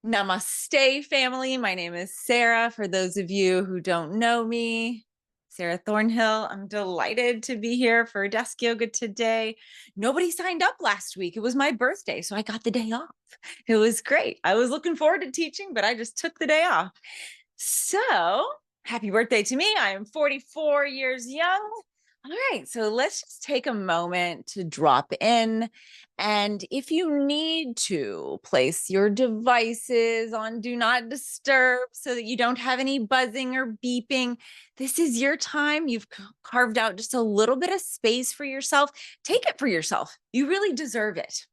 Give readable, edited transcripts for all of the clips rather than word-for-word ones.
Namaste, family. My name is Sara. For those of you who don't know me, Sara Thornhill. I'm delighted to be here for desk yoga today. Nobody signed up last week. It was my birthday, so I got the day off. It was great. I was looking forward to teaching, but I just took the day off. So happy birthday to me. I am 44 years young. All right, so let's just take a moment to drop in. And if you need to, place your devices on do not disturb so that you don't have any buzzing or beeping. This is your time. You've carved out just a little bit of space for yourself. Take it for yourself. You really deserve it.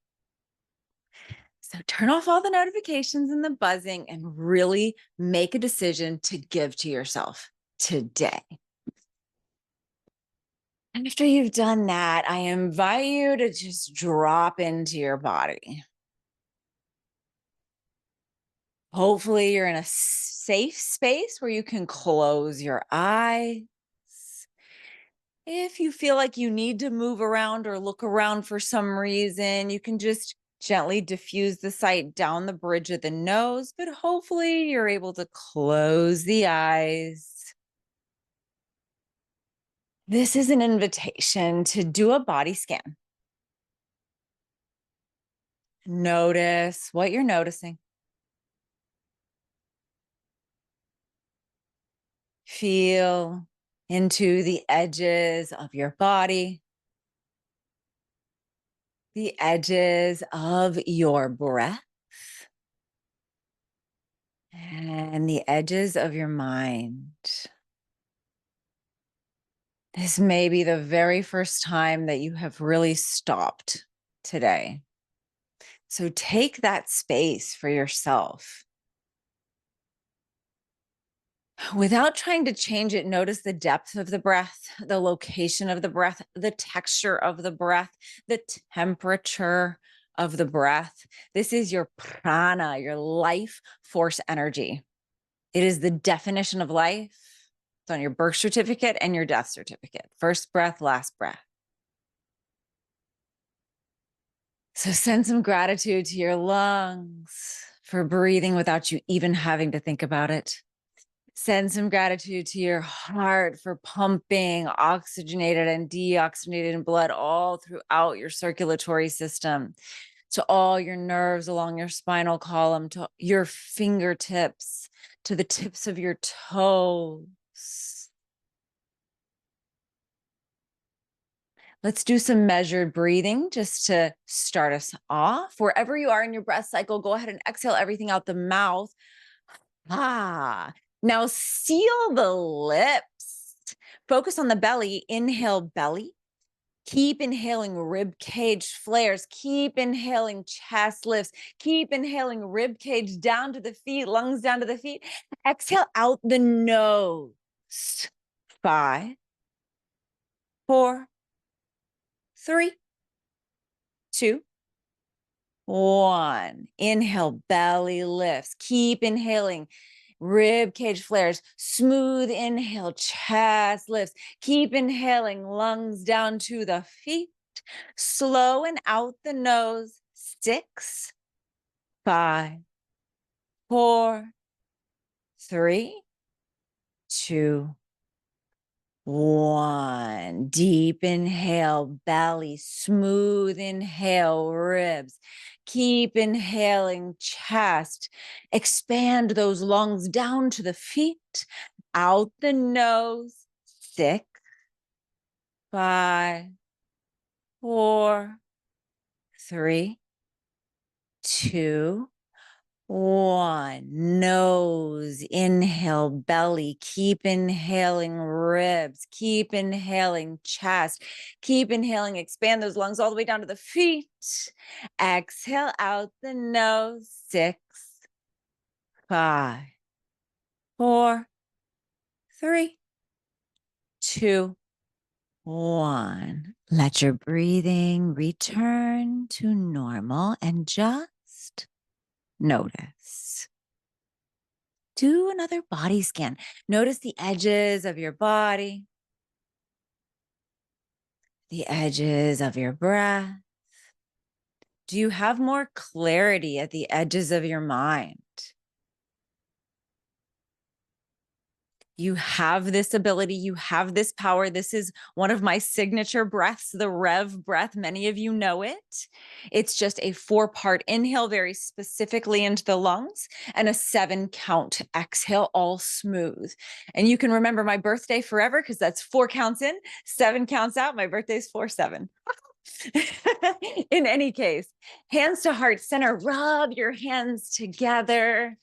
So turn off all the notifications and the buzzing and really make a decision to give to yourself today. And after you've done that, I invite you to just drop into your body. Hopefully you're in a safe space where you can close your eyes. If you feel like you need to move around or look around for some reason, you can just gently diffuse the sight down the bridge of the nose, but hopefully you're able to close the eyes. This is an invitation to do a body scan. Notice what you're noticing. Feel into the edges of your body, the edges of your breath, and the edges of your mind. This may be the very first time that you have really stopped today. So take that space for yourself. Without trying to change it, notice the depth of the breath, the location of the breath, the texture of the breath, the temperature of the breath. This is your prana, your life force energy. It is the definition of life. It's on your birth certificate and your death certificate. First breath, last breath. So send some gratitude to your lungs for breathing without you even having to think about it. Send some gratitude to your heart for pumping oxygenated and deoxygenated blood all throughout your circulatory system, to all your nerves along your spinal column, to your fingertips, to the tips of your toes. Let's do some measured breathing just to start us off. Wherever you are in your breath cycle, go ahead and exhale everything out the mouth. Now seal the lips. Focus on the belly. Inhale, belly. Keep inhaling, rib cage flares. Keep inhaling, chest lifts. Keep inhaling, rib cage down to the feet, lungs down to the feet. Exhale out the nose. 5, 4, 3, 2, 1. Inhale, belly lifts. Keep inhaling. Rib cage flares, smooth inhale, chest lifts. Keep inhaling, lungs down to the feet. Slow and out the nose. 6, 5, 4, 3, 2, 1. Deep inhale, belly, smooth inhale, ribs. Keep inhaling, chest. Expand those lungs down to the feet, out the nose. 6, 5, 4, 3, 2, 1. Nose, inhale, belly. Keep inhaling, ribs. Keep inhaling, chest. Keep inhaling, expand those lungs all the way down to the feet. Exhale out the nose. 6, 5, 4, 3, 2, 1. Let your breathing return to normal and just notice. Do another body scan. Notice the edges of your body, the edges of your breath, Do you have more clarity at the edges of your mind? You have this ability, you have this power. This is one of my signature breaths, the Rev breath. Many of you know it. It's just a 4-part inhale, very specifically into the lungs, and a 7-count exhale, all smooth. And you can remember my birthday forever because that's 4 counts in, 7 counts out. My birthday's 4-7. In any case, hands to heart center, rub your hands together.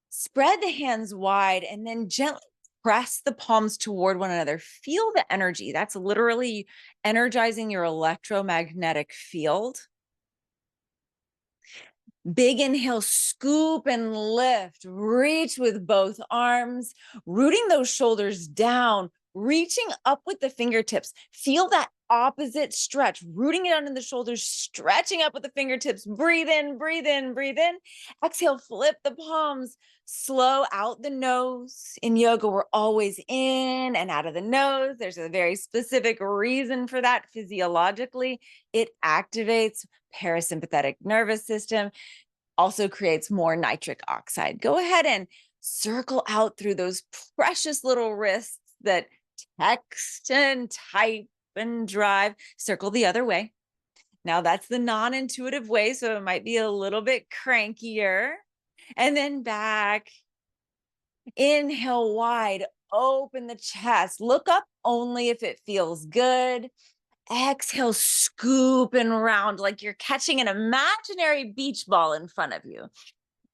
Spread the hands wide and then gently press the palms toward one another. Feel the energy. That's literally energizing your electromagnetic field. Big inhale, scoop and lift. Reach with both arms, rooting those shoulders down, reaching up with the fingertips. Feel that opposite stretch, rooting it under the shoulders, stretching up with the fingertips. Breathe in, breathe in, breathe in. Exhale, flip the palms. Slow out the nose. In yoga, we're always in and out of the nose. There's a very specific reason for that physiologically. It activates parasympathetic nervous system, also creates more nitric oxide. Go ahead and circle out through those precious little wrists that text and type and drive. Circle the other way. Now that's the non-intuitive way, so it might be a little bit crankier. And then back. Inhale wide, open the chest. Look up only if it feels good. Exhale, scoop and round like you're catching an imaginary beach ball in front of you.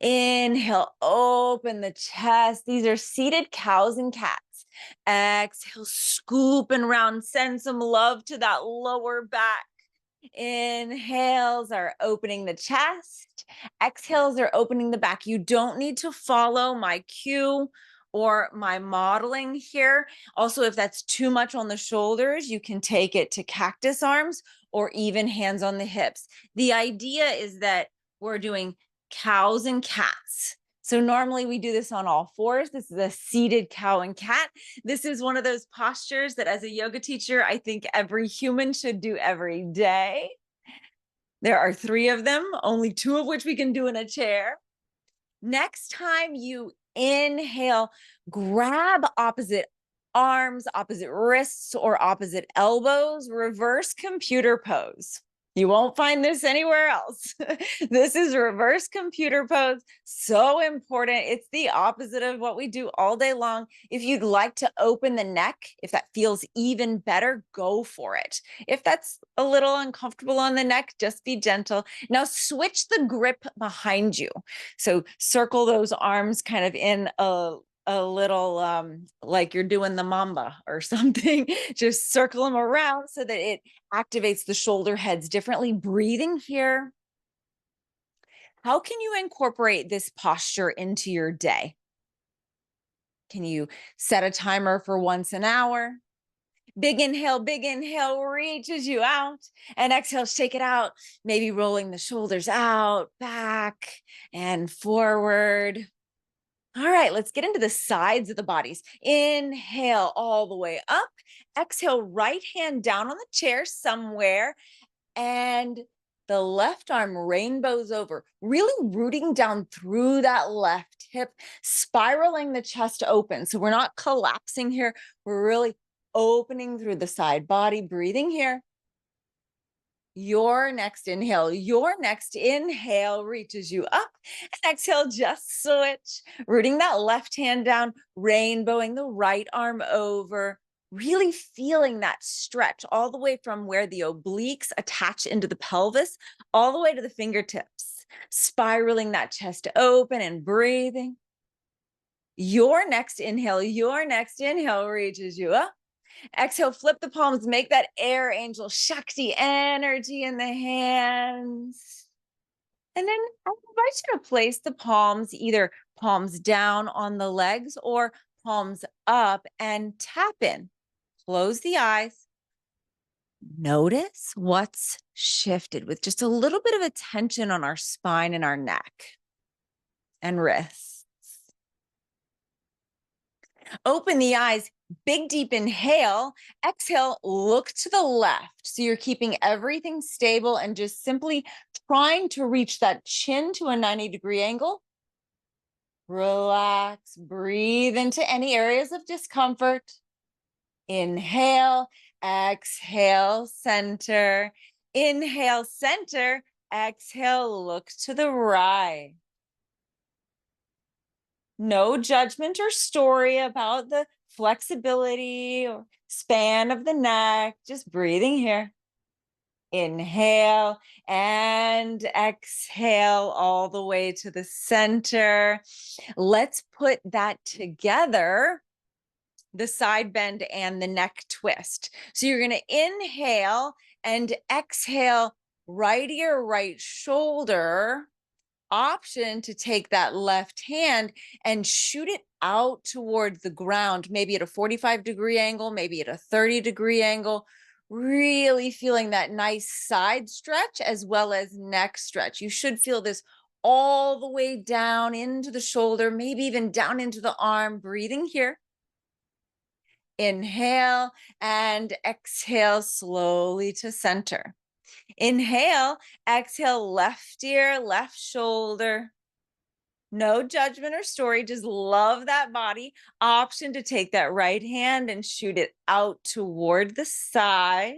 Inhale, open the chest. These are seated cows and cats. Exhale, scoop and round. Send some love to that lower back. Inhales are opening the chest. Exhales are opening the back. You don't need to follow my cue or my modeling here. Also, if that's too much on the shoulders, you can take it to cactus arms or even hands on the hips. The idea is that we're doing cows and cats. So normally we do this on all fours. This is a seated cow and cat. This is one of those postures that as a yoga teacher, I think every human should do every day. There are 3 of them, only 2 of which we can do in a chair. Next time you inhale, grab opposite arms, opposite wrists, or opposite elbows, reverse computer pose. You won't find this anywhere else. This is reverse computer pose. So important. It's the opposite of what we do all day long. If you'd like to open the neck, if that feels even better, go for it. If that's a little uncomfortable on the neck, just be gentle. Now switch the grip behind you. So circle those arms kind of in a little like you're doing the mamba or something. Just circle them around so that it activates the shoulder heads differently. Breathing here. How can you incorporate this posture into your day? Can you set a timer for once an hour? Big inhale, reaches you out. And exhale, shake it out. Maybe rolling the shoulders out, back, and forward. All right, let's get into the sides of the bodies. Inhale all the way up. Exhale, right hand down on the chair somewhere. And the left arm rainbows over, really rooting down through that left hip, spiraling the chest open. So we're not collapsing here. We're really opening through the side body, breathing here. Your next inhale reaches you up, and exhale, just switch, rooting that left hand down, rainbowing the right arm over, really feeling that stretch all the way from where the obliques attach into the pelvis, all the way to the fingertips, spiraling that chest open and breathing. Your next inhale reaches you up. Exhale, flip the palms, make that air angel Shakti energy in the hands. And then I invite you to place the palms, either palms down on the legs or palms up, and tap in. Close the eyes. Notice what's shifted with just a little bit of attention on our spine and our neck and wrists. Open the eyes. Big deep inhale, exhale, look to the left. So you're keeping everything stable and just simply trying to reach that chin to a 90-degree angle. Relax, breathe into any areas of discomfort. Inhale, exhale, center. Inhale, center. Exhale, look to the right. No judgment or story about the flexibility or span of the neck, just breathing here. Inhale and exhale all the way to the center. Let's put that together, the side bend and the neck twist. So you're going to inhale and exhale right ear, right shoulder. Option to take that left hand and shoot it out towards the ground, maybe at a 45-degree angle, maybe at a 30-degree angle, really feeling that nice side stretch as well as neck stretch. You should feel this all the way down into the shoulder, maybe even down into the arm, breathing here. Inhale and exhale slowly to center. Inhale, exhale, left ear, left shoulder. No judgment or story, just love that body. Option to take that right hand and shoot it out toward the side.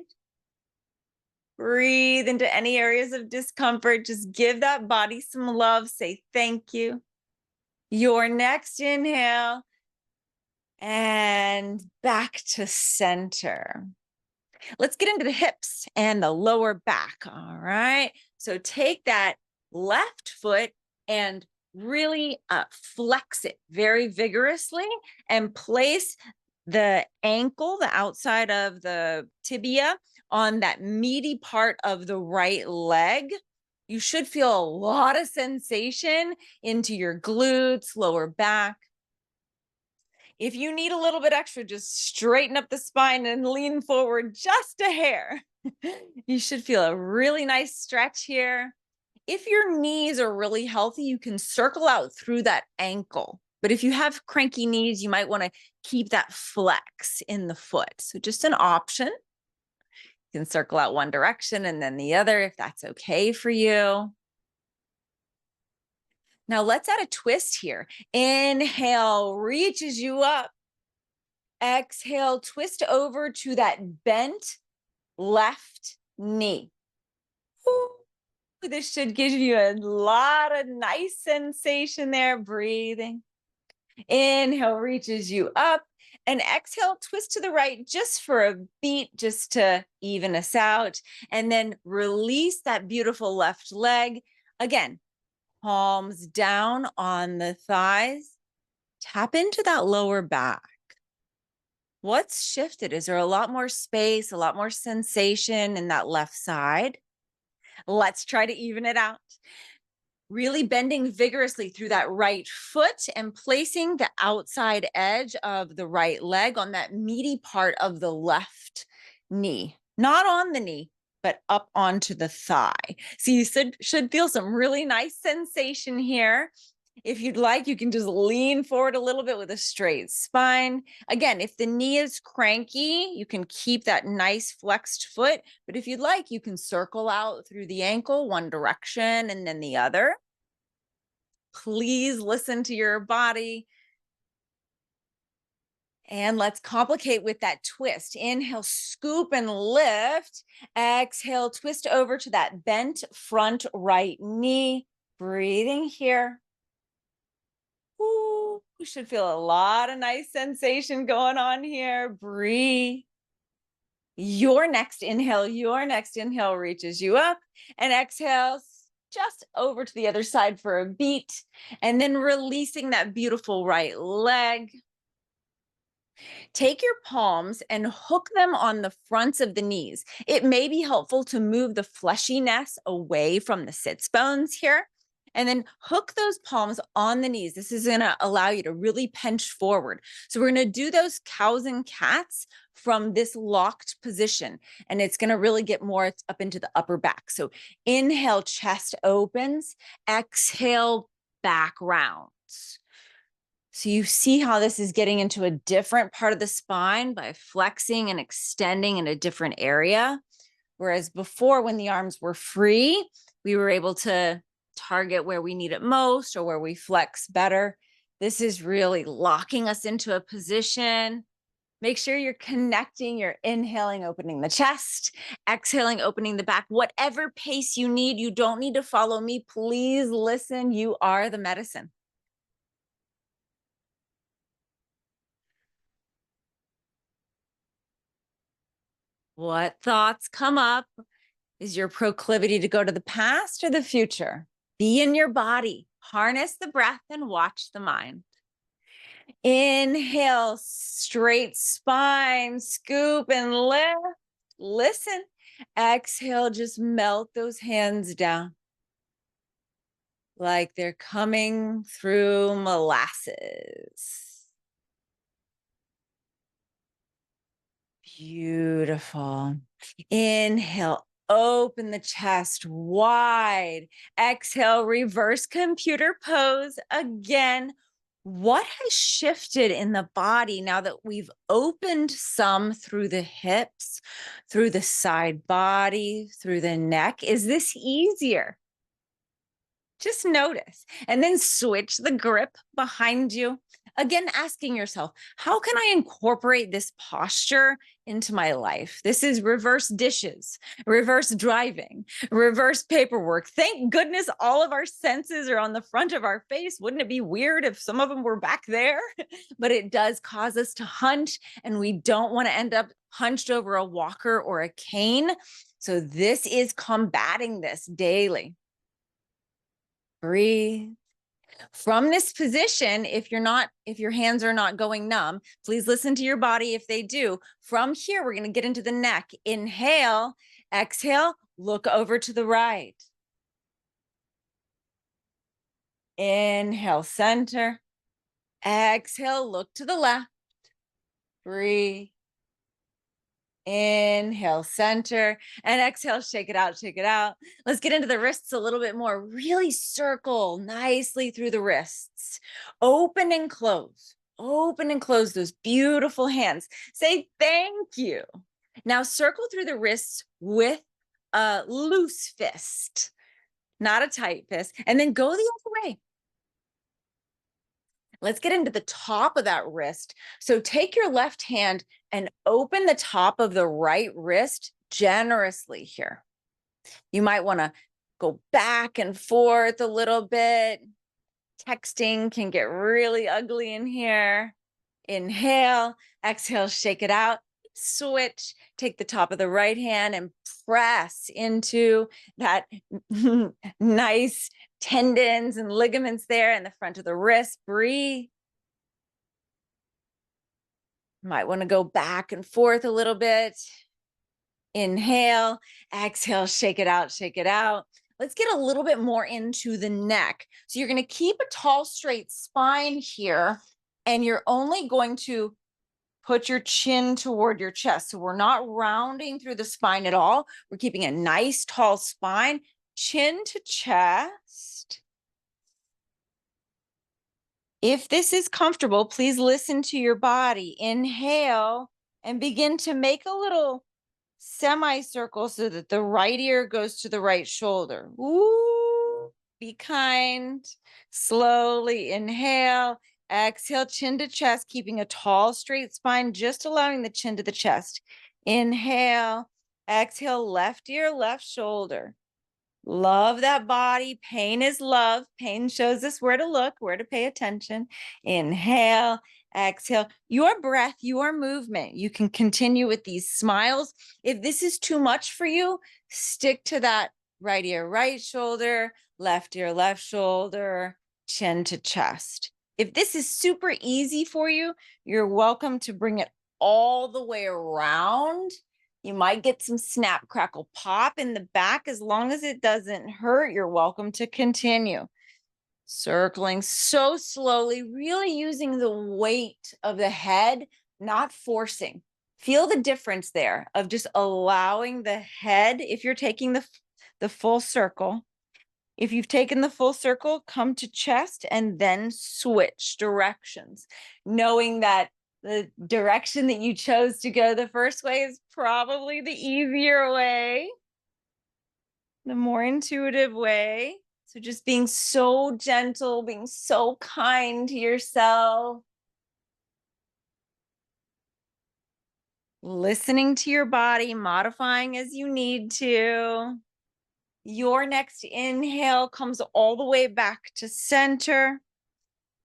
Breathe into any areas of discomfort. Just give that body some love. Say thank you. Your next inhale and back to center. Let's get into the hips and the lower back. All right. So take that left foot and really flex it very vigorously and place the ankle, the outside of the tibia, on that meaty part of the right leg. You should feel a lot of sensation into your glutes, lower back. If you need a little bit extra, just straighten up the spine and lean forward just a hair. You should feel a really nice stretch here. If your knees are really healthy, you can circle out through that ankle. But if you have cranky knees, you might want to keep that flex in the foot. So just an option. You can circle out one direction and then the other if that's okay for you. Now let's add a twist here. Inhale, reaches you up. Exhale, twist over to that bent left knee. Ooh, this should give you a lot of nice sensation there, breathing. Inhale, reaches you up. And exhale, twist to the right just for a beat, just to even us out. And then release that beautiful left leg. Again, palms down on the thighs. Tap into that lower back. What's shifted? Is there a lot more space, a lot more sensation in that left side? Let's try to even it out. Really bending vigorously through that right foot and placing the outside edge of the right leg on that meaty part of the left knee. Not on the knee, but up onto the thigh. So you should feel some really nice sensation here. If you'd like, you can just lean forward a little bit with a straight spine. Again, if the knee is cranky, you can keep that nice flexed foot. But if you'd like, you can circle out through the ankle, one direction and then the other. Please listen to your body. And let's complicate with that twist. Inhale, scoop and lift. Exhale, twist over to that bent front right knee. Breathing here. Ooh, you should feel a lot of nice sensation going on here. Breathe. Your next inhale reaches you up, and exhale just over to the other side for a beat, and then releasing that beautiful right leg. Take your palms and hook them on the fronts of the knees. It may be helpful to move the fleshiness away from the sits bones here. And then hook those palms on the knees. This is going to allow you to really pinch forward. So we're going to do those cows and cats from this locked position. And it's going to really get more up into the upper back. So inhale, chest opens. Exhale, back rounds. So you see how this is getting into a different part of the spine by flexing and extending in a different area. Whereas before, when the arms were free, we were able to target where we need it most or where we flex better. This is really locking us into a position. Make sure you're connecting, you're inhaling, opening the chest, exhaling, opening the back, whatever pace you need. You don't need to follow me. Please listen. You are the medicine. What thoughts come up? Is your proclivity to go to the past or the future? Be in your body, harness the breath, and watch the mind. Inhale, straight spine, scoop and lift. Listen. Exhale, just melt those hands down like they're coming through molasses. Beautiful. Inhale, open the chest wide. Exhale, reverse computer pose again. What has shifted in the body now that we've opened some through the hips, through the side body, through the neck? Is this easier? Just notice and then switch the grip behind you. Again, asking yourself, how can I incorporate this posture into my life? This is reverse dishes, reverse driving, reverse paperwork. Thank goodness all of our senses are on the front of our face. Wouldn't it be weird if some of them were back there? But it does cause us to hunch, and we don't want to end up hunched over a walker or a cane. So this is combating this daily. Breathe. From this position, if your hands are not going numb, please listen to your body if they do. From here, we're going to get into the neck. Inhale, exhale, look over to the right. Inhale, center. Exhale, look to the left. Breathe. Inhale, center, and exhale, shake it out, shake it out. Let's get into the wrists a little bit more. Really circle nicely through the wrists. Open and close those beautiful hands. Say thank you. Now circle through the wrists with a loose fist, not a tight fist, and then go the other way. Let's get into the top of that wrist. So take your left hand and open the top of the right wrist generously here. You might want to go back and forth a little bit. Texting can get really ugly in here. Inhale, exhale, shake it out. Switch, take the top of the right hand and press into that nice tendons and ligaments there in the front of the wrist. Breathe. Might want to go back and forth a little bit. Inhale, exhale, shake it out, shake it out. Let's get a little bit more into the neck. So you're going to keep a tall, straight spine here, and you're only going to put your chin toward your chest. So we're not rounding through the spine at all. We're keeping a nice, tall spine, chin to chest. If this is comfortable, please listen to your body. Inhale and begin to make a little semicircle so that the right ear goes to the right shoulder. Ooh, be kind. Slowly inhale, exhale, chin to chest, keeping a tall, straight spine, just allowing the chin to the chest. Inhale, exhale, left ear, left shoulder. Love that body. Pain is love. Pain shows us where to look, where to pay attention. Inhale, exhale. Your breath, your movement. You can continue with these smiles. If this is too much for you, stick to that right ear, right shoulder, left ear, left shoulder, chin to chest. If this is super easy for you, you're welcome to bring it all the way around. You might get some snap, crackle, pop in the back. As long as it doesn't hurt, you're welcome to continue. Circling so slowly, really using the weight of the head, not forcing. Feel the difference there of just allowing the head, if you're taking the full circle, If you've taken the full circle, come to chest and then switch directions, knowing that the direction that you chose to go the first way is probably the easier way, the more intuitive way. So just being so gentle, being so kind to yourself, listening to your body, modifying as you need to. Your next inhale comes all the way back to center.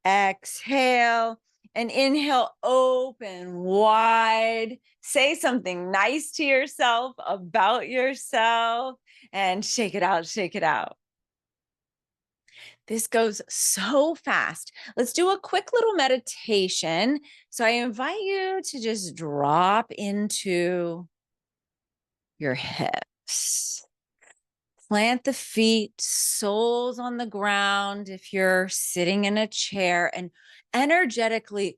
Exhale and inhale, open wide. Say something nice to yourself about yourself and shake it out, shake it out. This goes so fast. Let's do a quick little meditation. So I invite you to just drop into your hips. Plant the feet, soles on the ground if you're sitting in a chair, and energetically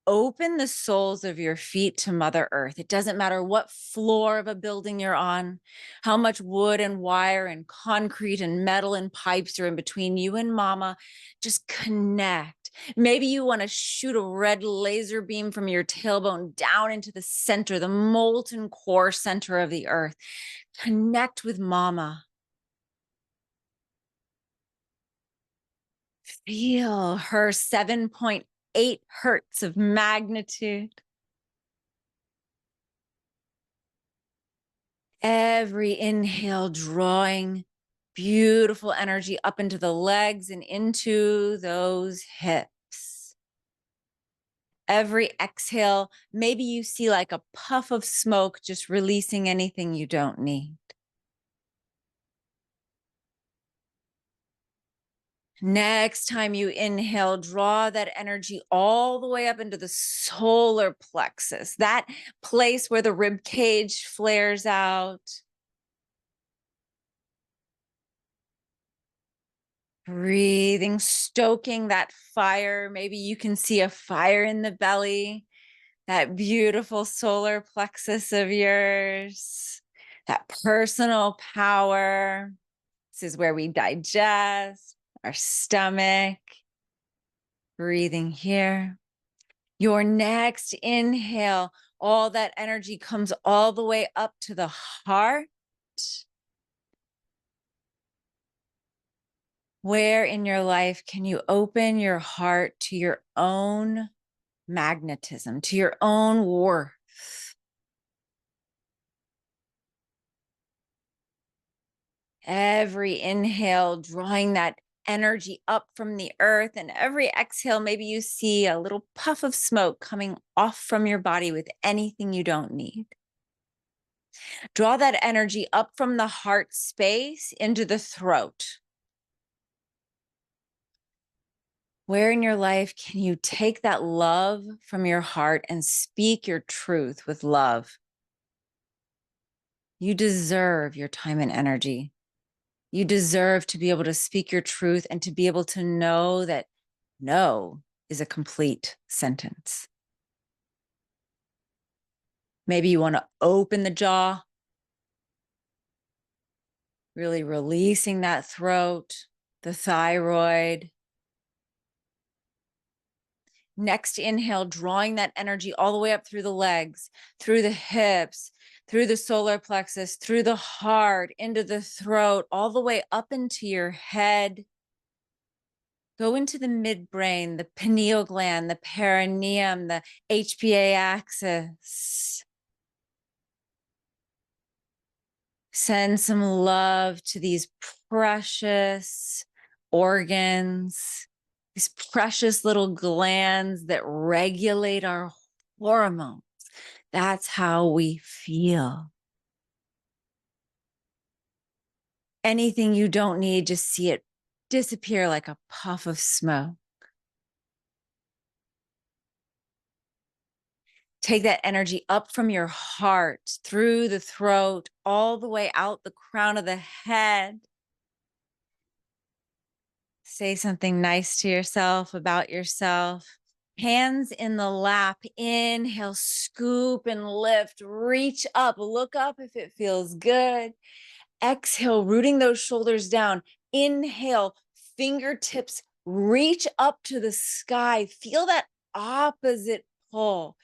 open the soles of your feet to Mother Earth. It doesn't matter what floor of a building you're on, how much wood and wire and concrete and metal and pipes are in between you and Mama. Just connect. Maybe you want to shoot a red laser beam from your tailbone down into the center, the molten core center of the earth. Connect with Mama. Feel her 7.8 hertz of magnitude. Every inhale drawing beautiful energy up into the legs and into those hips. Every exhale, maybe you see like a puff of smoke just releasing anything you don't need. Next time you inhale, draw that energy all the way up into the solar plexus, that place where the rib cage flares out. Breathing, stoking that fire. Maybe you can see a fire in the belly, that beautiful solar plexus of yours, that personal power. This is where we digest, our stomach. Breathing here. Your next inhale, all that energy comes all the way up to the heart. Where in your life can you open your heart to your own magnetism, to your own worth? Every inhale, drawing that energy up from the earth, and every exhale, maybe you see a little puff of smoke coming off from your body with anything you don't need. Draw that energy up from the heart space into the throat. Where in your life can you take that love from your heart and speak your truth with love? You deserve your time and energy. You deserve to be able to speak your truth and to be able to know that no is a complete sentence. Maybe you want to open the jaw, really releasing that throat, the thyroid. Next inhale, drawing that energy all the way up through the legs, through the hips, through the solar plexus, through the heart, into the throat, all the way up into your head. Go into the midbrain, the pineal gland, the perineum, the HPA axis. Send some love to these precious organs, these precious little glands that regulate our hormones. That's how we feel. Anything you don't need, just see it disappear like a puff of smoke. Take that energy up from your heart, through the throat, all the way out the crown of the head. Say something nice to yourself about yourself. Hands in the lap. Inhale, scoop and lift. Reach up. Look up if it feels good. Exhale, rooting those shoulders down. Inhale, fingertips reach up to the sky. Feel that opposite pull.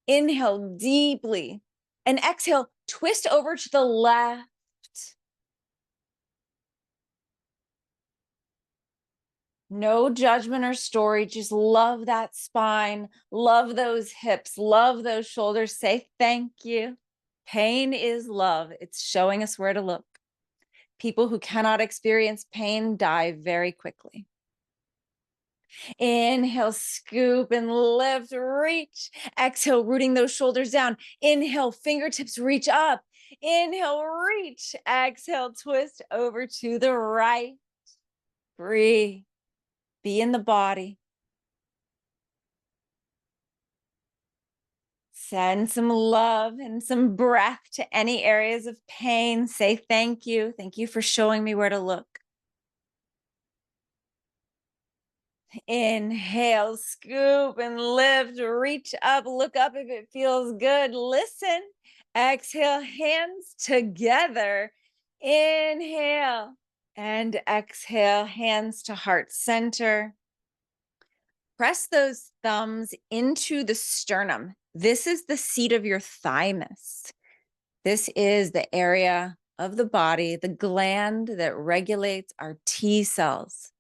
Inhale deeply and exhale, twist over to the left. No judgment or story. Just love that spine, love those hips, love those shoulders. Say thank you. Pain is love. It's showing us where to look. People who cannot experience pain die very quickly. Inhale, scoop and lift, reach. Exhale, rooting those shoulders down. Inhale, fingertips reach up. Inhale, reach. Exhale, twist over to the right. Breathe. Be in the body. Send some love and some breath to any areas of pain. Say thank you. Thank you for showing me where to look. Inhale, scoop and lift, reach up, look up if it feels good. Listen. Exhale, hands together. Inhale and exhale, hands to heart center. Press those thumbs into the sternum. This is the seat of your thymus. This is the area of the body, the gland that regulates our T cells,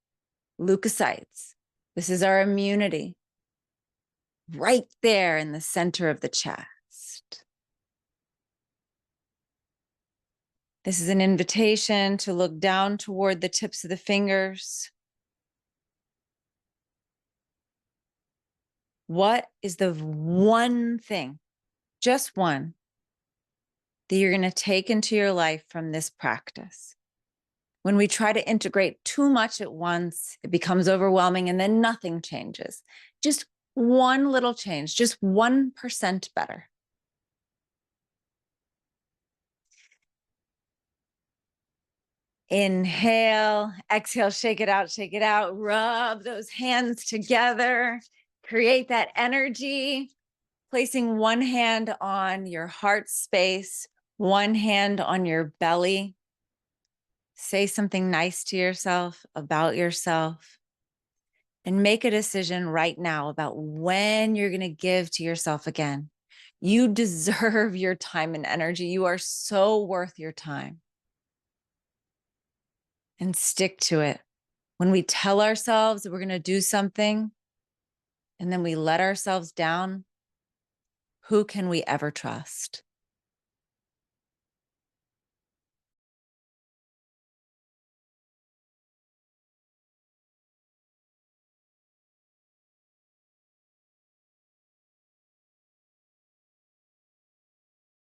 leukocytes. This is our immunity, right there in the center of the chest. This is an invitation to look down toward the tips of the fingers. What is the one thing, just one, that you're going to take into your life from this practice? When we try to integrate too much at once, it becomes overwhelming and then nothing changes. Just one little change, just 1% better. Inhale, exhale, shake it out, rub those hands together, create that energy, placing one hand on your heart space, one hand on your belly. Say something nice to yourself, about yourself, and make a decision right now about when you're going to give to yourself again. You deserve your time and energy. You are so worth your time. And stick to it. When we tell ourselves that we're going to do something and then we let ourselves down, who can we ever trust?